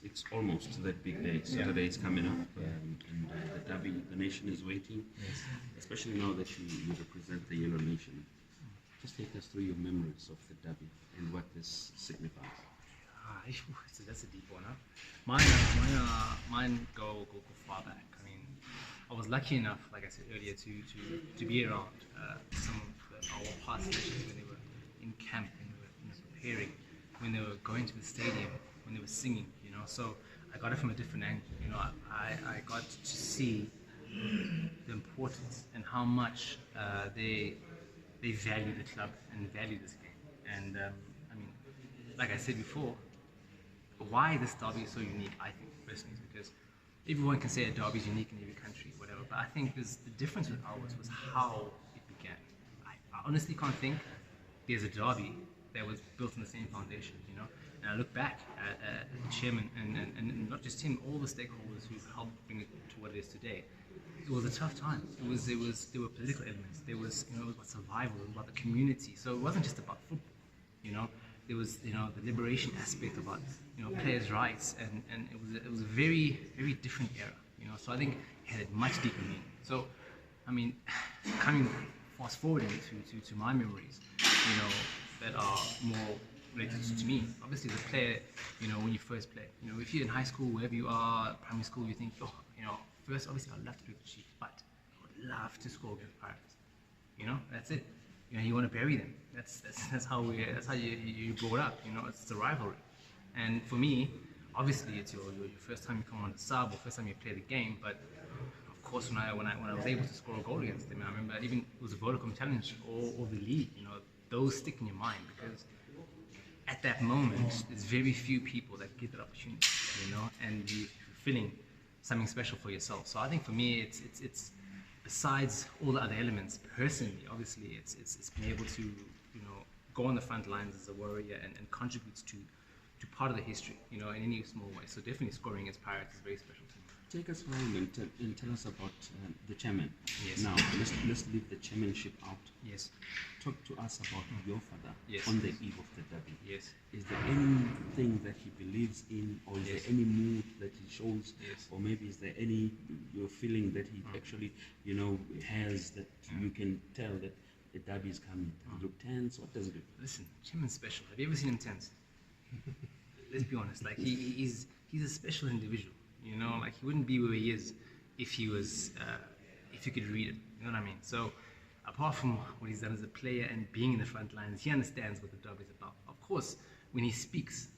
it's almost that big day. Saturday is coming up, and the derby, the nation is waiting. Yes. Especially now that you represent the Yellow Nation. Just take us through your memories of the derby and what this signifies. That's a deep one, huh? Mine go far back. I mean, I was lucky enough, like I said earlier, to be around some of our past legends when they were in camp, when they were preparing, when they were going to the stadium, when they were singing, you know. So I got it from a different angle. You know, I got to see the importance and how much they value the club and value this game. And I mean, like I said before, why this derby is so unique, I think, personally, is because everyone can say a derby is unique in every country, whatever, but I think the difference with ours was how it began. I honestly can't think there's a derby that was built on the same foundation, you know. And I look back at the chairman and not just him, all the stakeholders who helped bring it to what it is today. It was a tough time. There were political elements. There was, you know, it was about survival. It was about the community. So it wasn't just about football, you know. There was, you know, the liberation aspect about, you know, players' rights, and it was a very, very different era, you know. So I think it had a much deeper meaning. So, I mean, fast forwarding to my memories, you know, that are more related to me. Obviously, as a player, you know, when you first play, you know, if you're in high school, wherever you are, primary school, you think, oh, you know, first, obviously, I'd love to play with the Chiefs, but I would love to score against Pirates. You know, that's it. You know, you want to bury them. That's how you brought up. You know, it's the rivalry. And for me, obviously, it's your first time you come on the sub or first time you play the game. But of course, when I was able to score a goal against them, I remember even it was a Vodacom challenge or the league. You know, those stick in your mind because at that moment, there's very few people that get that opportunity. You know, and you're feeling something special for yourself. So I think for me, it's besides all the other elements, personally, obviously, it's been able to, you know, go on the front lines as a warrior and contributes to part of the history, you know, in any small way. So definitely scoring against Pirates is very special to me. Take us home and tell us about the chairman. Yes. Now, let's leave the chairmanship out. Yes. Talk to us about your father Yes. on the eve of the derby. Yes. Is there anything that he believes in, or is Yes. there any mood that he shows, Yes. or maybe is there any your feeling that he actually, you know, has that you can tell that the derby is coming? Does he look tense? What does he do? Listen, chairman's special. Have you ever seen him tense? Let's be honest. Like he's a special individual. You know, like he wouldn't be where he is if he was, if you could read it. You know what I mean? So, apart from what he's done as a player and being in the front lines, he understands what the derby is about. Of course, when he speaks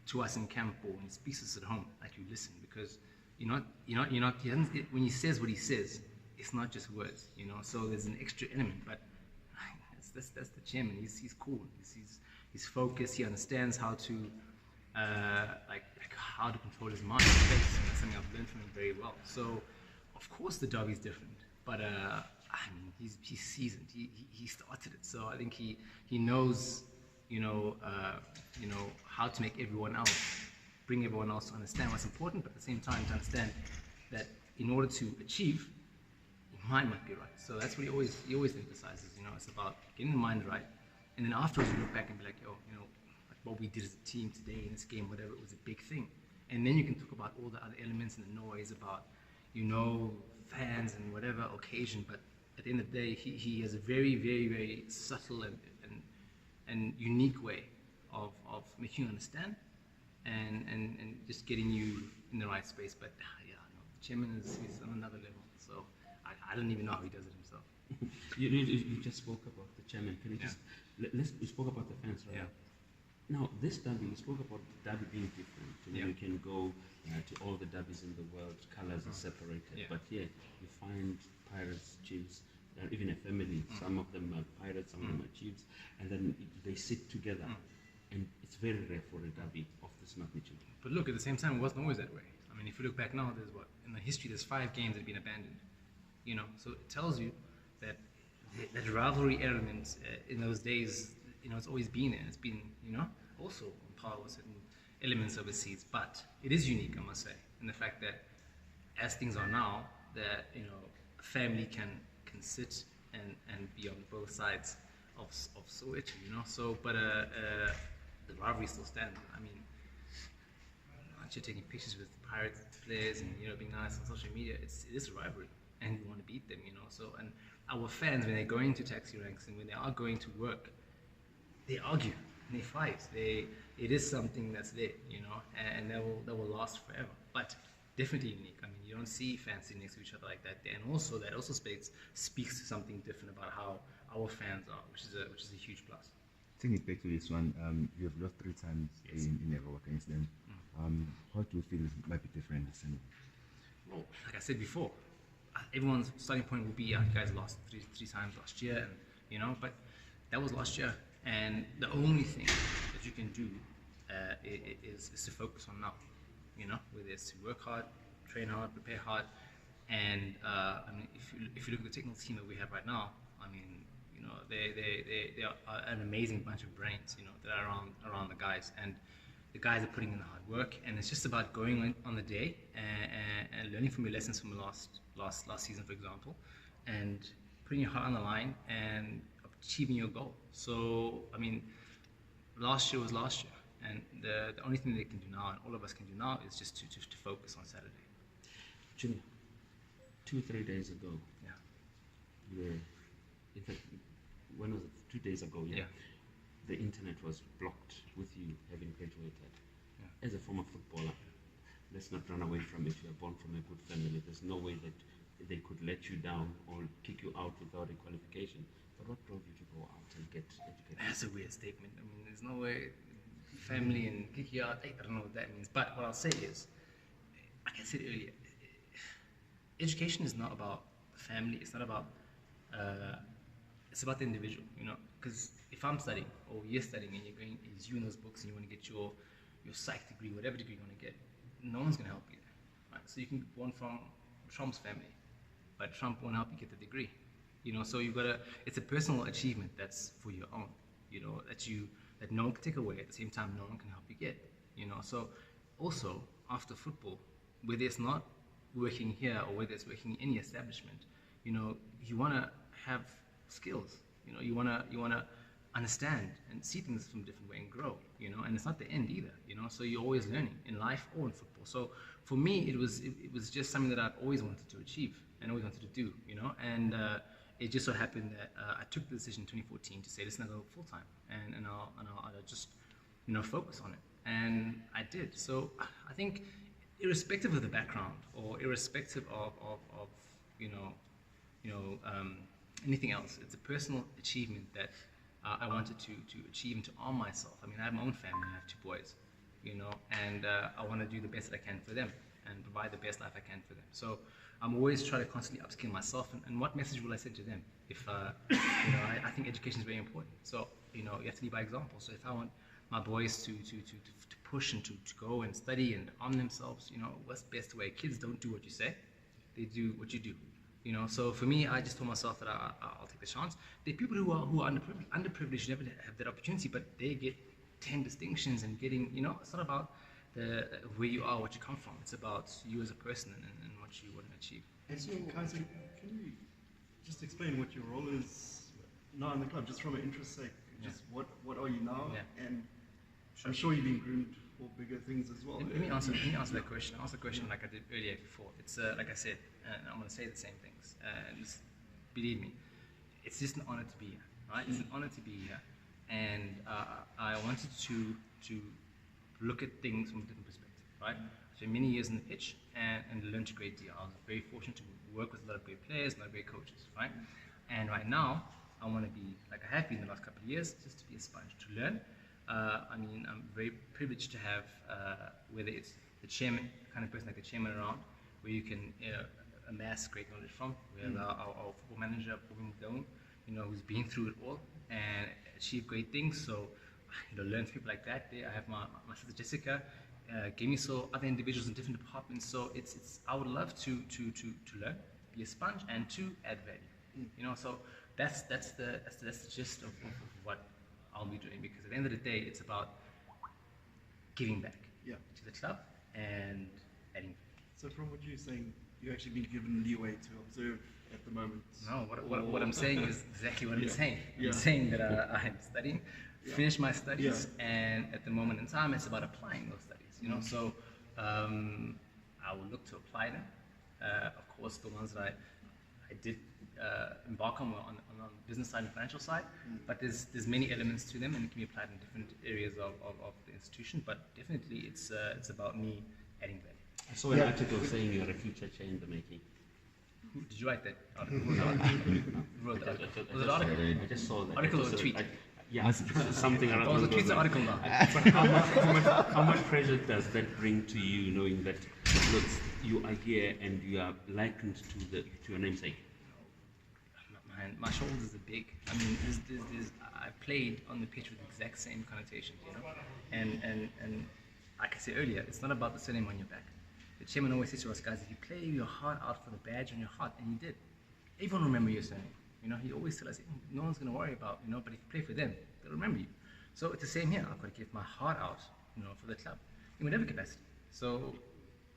to us in camp or when he speaks to us at home, like you listen because he doesn't. When he says what he says, it's not just words. You know, so there's an extra element. But that's the chairman. He's cool. He's focused. He understands how to. Like how to control his mind and face, and that's something I've learned from him very well. So, of course, the derby is different, but I mean, he's seasoned. He started it, so I think he knows, you know, how to make everyone else, bring everyone else to understand what's important, but at the same time to understand that in order to achieve, your mind might be right. So that's what he always emphasizes. You know, it's about getting the mind right, and then afterwards you look back and be like, oh, you know. What we did as a team today in this game, whatever, it was a big thing. And then you can talk about all the other elements and the noise about, you know, fans and whatever occasion. But at the end of the day, he has a very, very, very subtle and unique way of making you understand and just getting you in the right space. But yeah, no, the chairman is on another level. So I don't even know how he does it himself. You just spoke about the chairman. Can you just we spoke about the fans, right? Yeah. Now, this derby, you spoke about the derby being different. You know, you can go to all the derbies in the world, colors are separated. Yeah. But here, you find Pirates, Chiefs, even a family. Some of them are Pirates, some of them are Chiefs. And then they sit together. And it's very rare for a derby of this magnitude. But look, at the same time, it wasn't always that way. I mean, if you look back now, there's in the history, there's 5 games that have been abandoned. You know, so it tells you that that rivalry element in those days, you know, it's always been there. It's been, you know, also on par with certain elements overseas. But it is unique, I must say, in the fact that as things are now, that, you know, a family can sit and be on both sides of Soweto, you know. So, but the rivalry still stands. I mean, you're taking pictures with Pirates players and being nice on social media. It is a rivalry, and we want to beat them. So, and our fans, when they're going to taxi ranks and when they are going to work, they argue and they fight. It is something that's there, and that will last forever. But definitely unique. I mean, you don't see fans sitting next to each other like that. And also that also speaks to something different about how our fans are, which is a huge plus. Taking it back to this one, you have lost 3 times in a row against them. How do you feel it might be different this time? Well, like I said before, everyone's starting point will be, you guys lost three times last year, and but that was last year, and the only thing that you can do is to focus on now. Whether it's to work hard, train hard, prepare hard, and I mean, if you look at the technical team that we have right now, I mean, they are an amazing bunch of brains, that are around the guys, and the guys are putting in the hard work, and it's just about going on the day and learning from your lessons from the last season, for example, and putting your heart on the line and achieving your goal. So, I mean, last year was last year, and the only thing they can do now, and all of us can do now, is just to focus on Saturday. Junior, 2-3 days ago, in fact, when was it? 2 days ago, the internet was blocked with you having graduated. As a former footballer, let's not run away from it. You are born from a good family. There's no way that they could let you down or kick you out without a qualification. But what drove you to go out and get educated? That's a weird statement. I mean, there's no way family and kick you out. I don't know what that means. But what I'll say is, like I said earlier, education is not about the family. It's not about it's about the individual, because if I'm studying or you're studying and you're going, it's you in those books and you want to get your psych degree, whatever degree you want to get, no one's going to help you, right? So you can be born from Trump's family, but Trump won't help you get the degree, so you've got to, it's a personal achievement that's for your own, that no one can take away, at the same time no one can help you get, so also after football, whether it's not working here or whether it's working in any establishment, you want to have skills, you want to understand and see things from a different way and grow, and it's not the end either, so you're always learning in life or in football. So for me, it was just something that I've always wanted to achieve and always wanted to do, and it just so happened that I took the decision in 2014 to say, listen, I'll go full time and I'll just focus on it, and I did. So I think irrespective of the background or irrespective of anything else, it's a personal achievement that I wanted to achieve and to arm myself. I mean, I have my own family. I have 2 boys, and I want to do the best that I can for them and provide the best life I can for them. So I'm always trying to constantly upskill myself. And what message will I send to them? If I think education is very important. So you have to lead by example. So if I want my boys to push and to go and study and arm themselves, what's the best way? Kids don't do what you say; they do what you do. So for me, I just told myself that I'll take the chance. There are people who are underprivileged, never have that opportunity, but they get 10 distinctions and getting, it's not about where you are, what you come from. It's about you as a person and what you want to achieve. And so, Kaizer, can you just explain what your role is now in the club, just from an interest sake? Just what are you now? Yeah. And I'm sure you've been groomed for bigger things as well. Let me answer that question. Answer the question like I did earlier before. It's like I said, and I'm going to say the same things. Just believe me, it's just an honor to be here, right? It's an honor to be here, and I wanted to look at things from a different perspective, right? So many years in the pitch and learned a great deal. I was very fortunate to work with a lot of great players, a lot of great coaches, right? And right now, I want to be, like I have been the last couple of years, just to be a sponge, to learn. I mean, I'm very privileged to have, whether it's the chairman, kind of person like the chairman around, where you can amass great knowledge from. We have our football manager, Motaung Jr, who's been through it all and achieved great things. So, learn from people like that. I have my sister Jessica, so other individuals in different departments. So it's I would love to learn, be a sponge, and to add value. So that's the gist of what I'll be doing, because at the end of the day, it's about giving back to the club and adding. So from what you're saying, you've actually been given leeway to observe at the moment. No, what I'm saying is exactly what I'm saying. I'm saying that I'm studying, finish my studies, and at the moment in time, it's about applying those studies. So I will look to apply them. Of course, the ones that I did embark on the business side and financial side, but there's many elements to them, and it can be applied in different areas of the institution. But definitely, it's about me adding value. I saw an article saying you're a future chair in the making. Did you write that article? Who wrote the article? Was it an article? I just saw that. Article or tweet? Yeah, something around. Oh, it was a tweet or article now. But how much pressure does that bring to you, knowing that look, you are here and you are likened to your namesake? Man, my shoulders are big. I mean, I played on the pitch with the exact same connotations, you know. And like I said earlier, it's not about the surname on your back. The chairman always says to us, guys, if you play your heart out for the badge on your heart, and you did, everyone will remember your surname. You know, he always tells us, no one's going to worry about, you know, but if you play for them, they'll remember you. So it's the same here. I've got to give my heart out, you know, for the club in whatever capacity. So,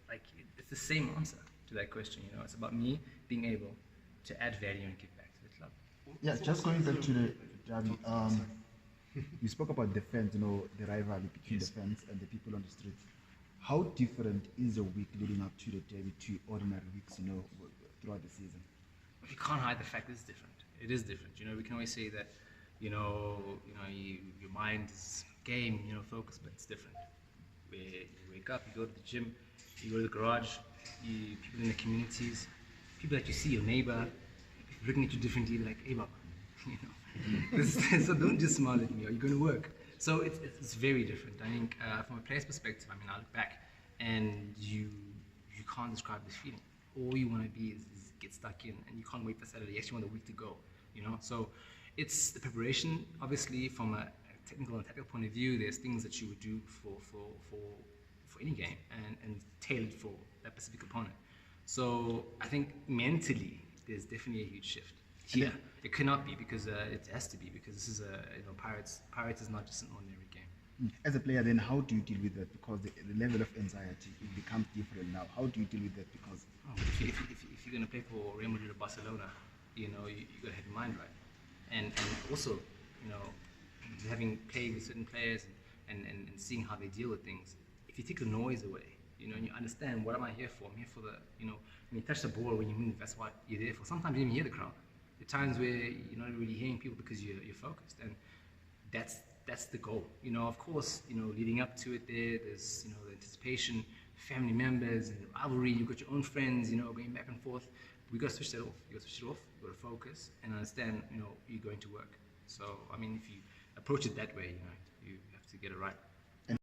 like, it's the same answer to that question. You know, it's about me being able to add value and give back to the club. Yeah, just going back to the derby. You spoke about the fans, you know, the rivalry between the fans and the people on the streets. How different is a week leading up to the derby to ordinary weeks, you know, throughout the season? You can't hide the fact it's different. It is different. You know, we can always say that, your mind is game, you know, focused, but it's different. Where you wake up, you go to the gym, you go to the garage, people in the communities, people that you see, your neighbor, people looking at you differently, like, hey, Baba, you know. So don't just smile at me, or you're going to work. So it's very different. I think from a player's perspective, I mean, I look back and you can't describe this feeling. All you want to be is get stuck in, and you can't wait for Saturday. You actually want the week to go, you know. So it's the preparation. Obviously, from a technical and tactical point of view, there's things that you would do for any game and tailored for that specific opponent. So I think mentally, there's definitely a huge shift. Here, it cannot be because it has to be because this is Pirates is not just an ordinary game. As a player, then how do you deal with that? Because the level of anxiety it becomes different now. How do you deal with that? Because if you're going to play for Real Madrid or Barcelona, you know you got to have your mind right, and also you know having played with certain players and seeing how they deal with things. If you take the noise away, you know, and you understand what am I here for? I'm here for the when you touch the ball, when you move, that's what you're there for. Sometimes you don't even hear the crowd. There are times where you're not really hearing people because you're focused, and that's the goal. You know, of course, you know, leading up to it, there's you know the anticipation, family members, and the rivalry. You've got your own friends, you know, going back and forth. We got to switch that off. You got to switch it off. You got to focus and understand, you know, you're going to work. So, I mean, if you approach it that way, you know, you have to get it right.